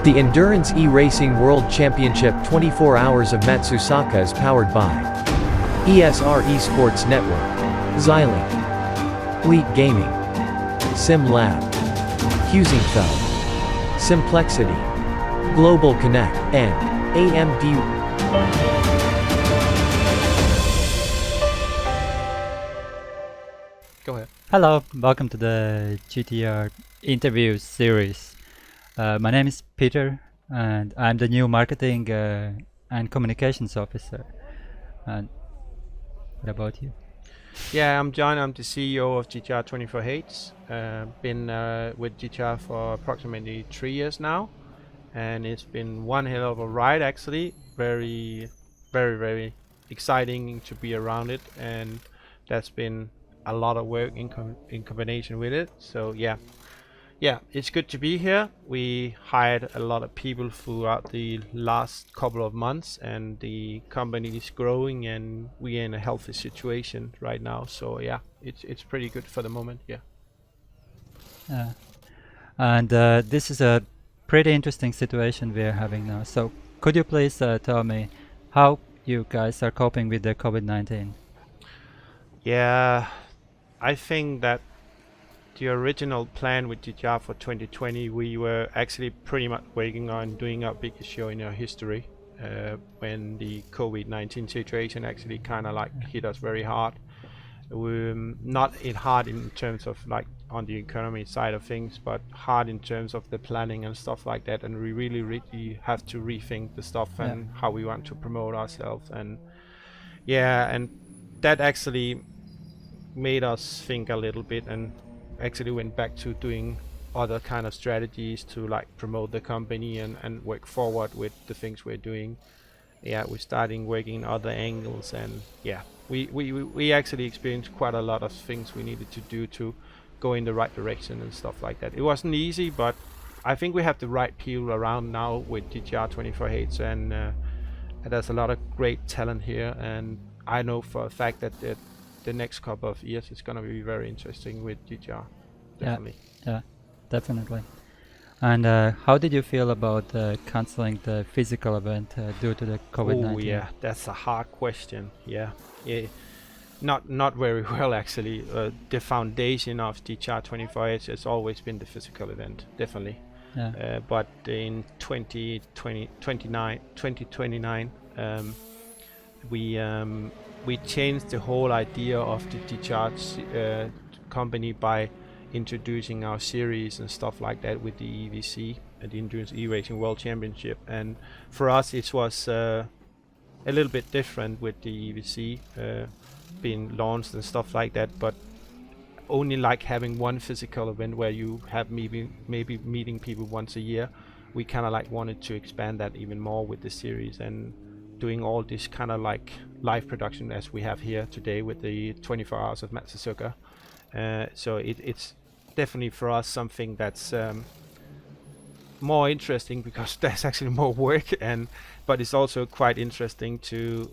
The Endurance E-Racing World Championship 24 Hours of Matsusaka is powered by ESR Esports Network, Xiling, Elite Gaming, SimLab, Husingfeld, Simplexity, Global Connect, and AMD. Go ahead. Hello, welcome to the GTR interview series. My name is Peter, and I'm the new marketing and communications officer. And what about you? Yeah, I'm John. I'm the CEO of GTR24H. Been with GTR for approximately 3 years now, and it's been one hell of a ride actually. Very, very exciting to be around it, and that's been a lot of work in combination with it. So yeah, it's good to be here. We hired a lot of people throughout the last couple of months, and the company is growing, and we're in a healthy situation right now. So yeah, it's pretty good for the moment. Yeah. And this is a pretty interesting situation we're having now. So could you please tell me how you guys are coping with the COVID-19? Yeah, I think that the original plan with GTR for 2020, we were actually pretty much working on doing our biggest show in our history when the COVID-19 situation actually kind of like hit us very hard. Not hard in terms of like on the economy side of things, but hard in terms of the planning and stuff like that. And we really have to rethink the stuff and how we want to promote ourselves. And yeah, and that actually made us think a little bit, and actually went back to doing other kind of strategies to like promote the company and work forward with the things we're doing. Yeah, we're starting working in other angles, and yeah, we actually experienced quite a lot of things we needed to do to go in the right direction and stuff like that. It wasn't easy, but I think we have the right people around now with GTR24H, and there's a lot of great talent here, and I know for a fact that the next couple of years is going to be very interesting with GTR. Definitely. Yeah, definitely. And how did you feel about canceling the physical event due to the COVID-19? Oh yeah, that's a hard question. Yeah, not very well actually. The foundation of GTR24H has always been the physical event, definitely. Yeah. But in 2029, we changed the whole idea of the GTR company by introducing our series and stuff like that with the EVC, the Endurance E-Racing World Championship. And for us it was a little bit different with the EVC being launched and stuff like that, but only like having one physical event where you have maybe meeting people once a year. We kind of like wanted to expand that even more with the series and doing all this kind of like live production as we have here today with the 24 Hours of Matsusaka. So it's definitely for us something that's more interesting because there's actually more work, but it's also quite interesting to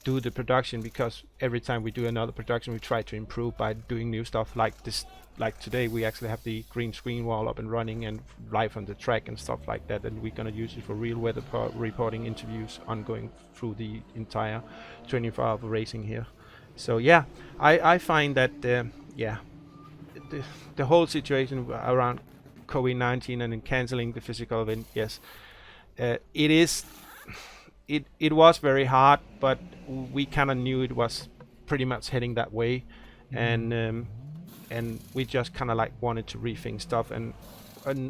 do the production, because every time we do another production we try to improve by doing new stuff like this. Like today we actually have the green screen wall up and running and live on the track and stuff like that, and we're gonna use it for real weather reporting interviews ongoing through the entire 24 hour racing here. So yeah, I find that the whole situation around COVID-19 and in canceling the physical event, yes, it was very hard, but we kind of knew it was pretty much heading that way, and we just kind of like wanted to rethink stuff, and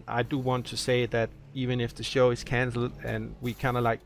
I do want to say that even if the show is cancelled, and we kind of like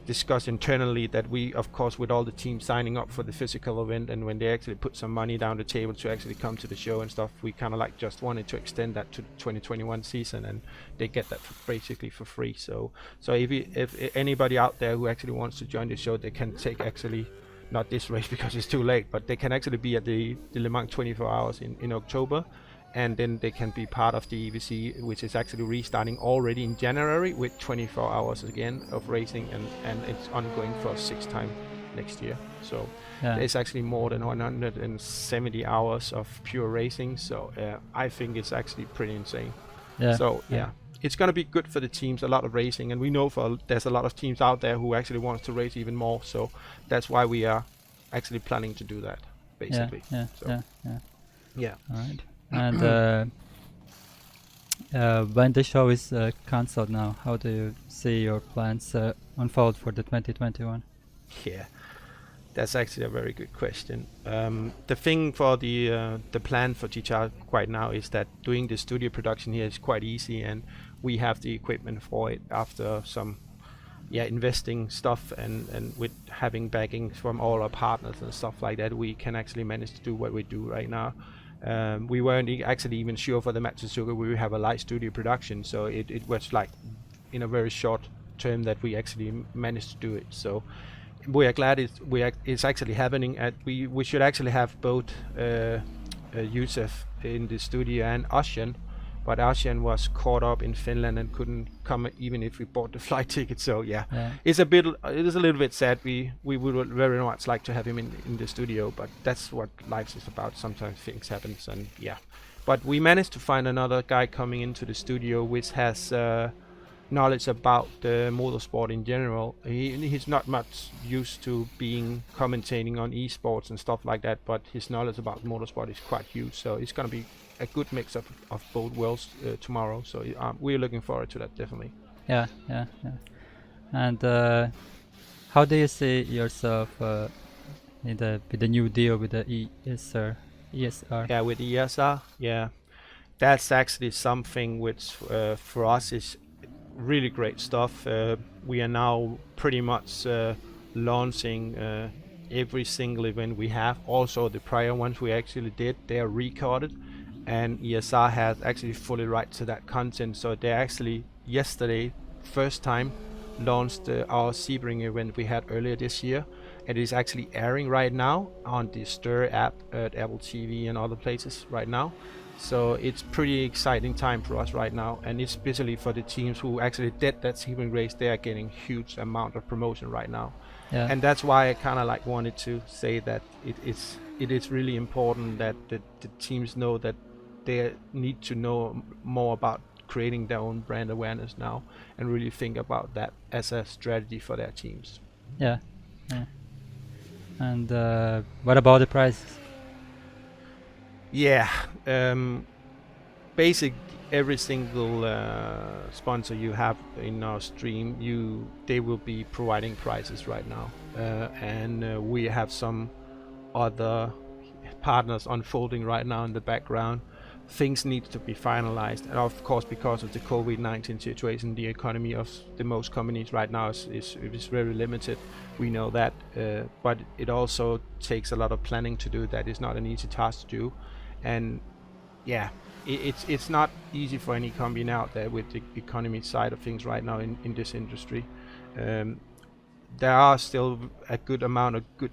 discussed internally that we, of course, with all the teams signing up for the physical event, and when they actually put some money down the table to actually come to the show and stuff, we kind of like just wanted to extend that to the 2021 season, and they get that basically for free. So if anybody out there who actually wants to join the show, they can take actually not this race because it's too late, but they can actually be at the Le Mans 24 hours in October, and then they can be part of the EVC, which is actually restarting already in January with 24 hours again of racing, and it's ongoing for 6 times next year. So it's actually more than 170 hours of pure racing. So I think it's actually pretty insane. Yeah. So it's going to be good for the teams, a lot of racing, and we know there's a lot of teams out there who actually want to race even more. So that's why we are actually planning to do that, basically. Yeah. Yeah. All right. And when the show is cancelled now, how do you see your plans unfold for the 2021? Yeah, that's actually a very good question. The thing for the plan for GTR right now is that doing the studio production here is quite easy, and we have the equipment for it after some investing stuff, and with having backing from all our partners and stuff like that, we can actually manage to do what we do right now. We weren't actually even sure for the Matsuzuka we would have a light studio production, so it was like in a very short term that we actually managed to do it. So we are glad it's actually happening. We should actually have both Yusuf in the studio and Ocean, but Ocean was caught up in Finland and couldn't come even if we bought the flight ticket. So it is a little bit sad. We would very much like to have him in the studio, but that's what life is about. Sometimes things happen, and but we managed to find another guy coming into the studio which has knowledge about the motorsport in general. He's not much used to being commentating on esports and stuff like that, but his knowledge about motorsport is quite huge, so it's going to be a good mix of both worlds tomorrow. So we're looking forward to that, definitely. Yeah. And how do you see yourself with the new deal with the ESR? Yeah, with ESR, that's actually something which for us is really great stuff. We are now pretty much launching every single event we have. Also the prior ones we actually did, they are recorded, and ESR has actually fully right to that content. So they actually yesterday first time launched our Sebring event we had earlier this year. It is actually airing right now on the Stir app at Apple TV and other places right now. So it's pretty exciting time for us right now, and especially for the teams who actually did that Sebring race. They are getting huge amount of promotion right now. And that's why I kind of like wanted to say that it is really important that the teams know that they need to know more about creating their own brand awareness now, and really think about that as a strategy for their teams. And what about the prizes? Basic every single sponsor you have in our stream, they will be providing prizes right now, and we have some other partners unfolding right now in the background. Things need to be finalized, and of course because of the COVID-19 situation, the economy of the most companies right now is very limited. We know that, but it also takes a lot of planning to do that. It's not an easy task to do, and it's not easy for any company out there with the economy side of things right now in this industry. There are still a good amount of good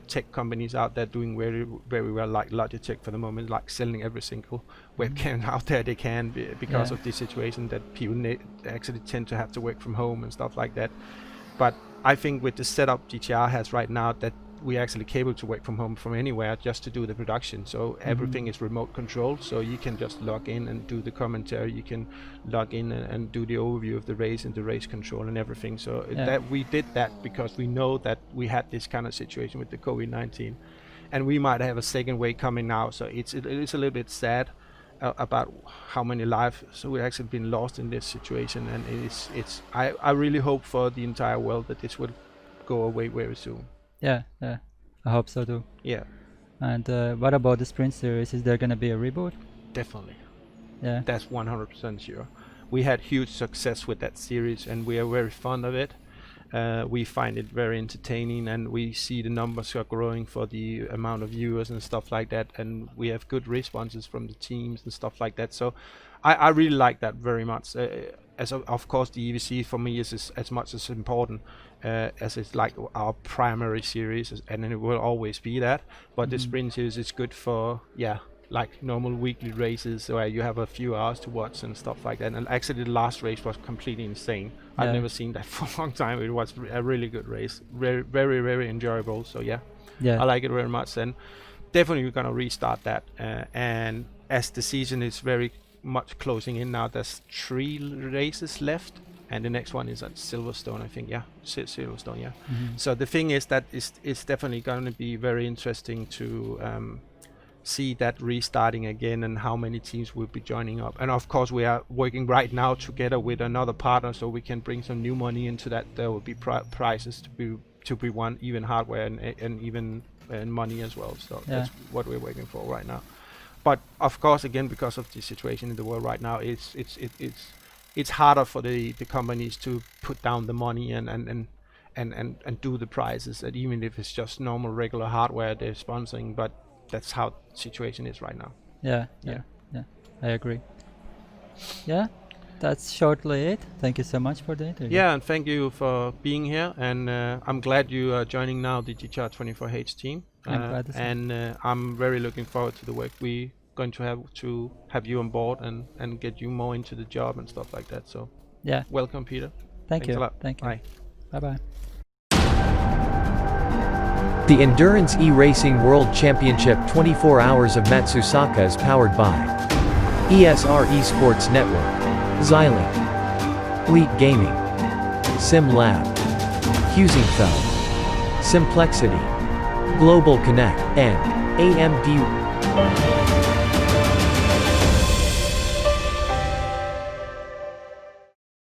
tech companies out there doing very, very well, like Logitech for the moment, like selling every single webcam out there they can because of this situation that people actually tend to have to work from home and stuff like that. But I think with the setup GTR has right now, that we're actually capable to work from home from anywhere just to do the production. So everything is remote controlled, so you can just log in and do the commentary. You can log in and do the overview of the race and the race control and everything. So that we did that because we know that we had this kind of situation with the COVID-19, and we might have a second wave coming now. So it is a little bit sad about how many lives we actually been lost in this situation, and I really hope for the entire world that this will go away very soon. I hope so too. And what about the sprint series? Is there gonna be a reboot? Definitely. That's 100% sure. We had huge success with that series, and we are very fond of it. We find it very entertaining, and we see the numbers are growing for the amount of viewers and stuff like that, and we have good responses from the teams and stuff like that. So I really like that very much. Of course the EVC for me is as much as important as it's like our primary series, and it will always be that. But the sprint series is good for like normal weekly races where you have a few hours to watch and stuff like that. And actually the last race was completely insane. I've never seen that for a long time. It was a really good race, very, very, very enjoyable. So I like it very much, and definitely we're gonna restart that. And as the season is very much closing in now. There's 3 races left, and the next one is at Silverstone, I think. Yeah, Silverstone. Yeah. So the thing is that it's definitely going to be very interesting to see that restarting again, and how many teams will be joining up. And of course, we are working right now together with another partner, so we can bring some new money into that. There will be prizes to be won, even hardware and even money as well. So that's what we're working for right now. But of course, again, because of the situation in the world right now, it's harder for the companies to put down the money and do the prizes, and even if it's just normal regular hardware they're sponsoring. But that's how the situation is right now. Yeah, I agree. Yeah, that's shortly it. Thank you so much for the interview. Yeah, and thank you for being here, and I'm glad you are joining now the GTR24H team. I'm glad to and I'm very looking forward to the work we're going to have you on board and get you more into the job and stuff like that. So yeah, welcome, Peter. Thanks a lot. Thank you. Bye. Bye. The Endurance E-Racing World Championship 24 Hours of Matsusaka is powered by ESR Esports Network, Xilinx, Elite Gaming, SimLab, Husingfeld, Simplexity, Global Connect, and AMD.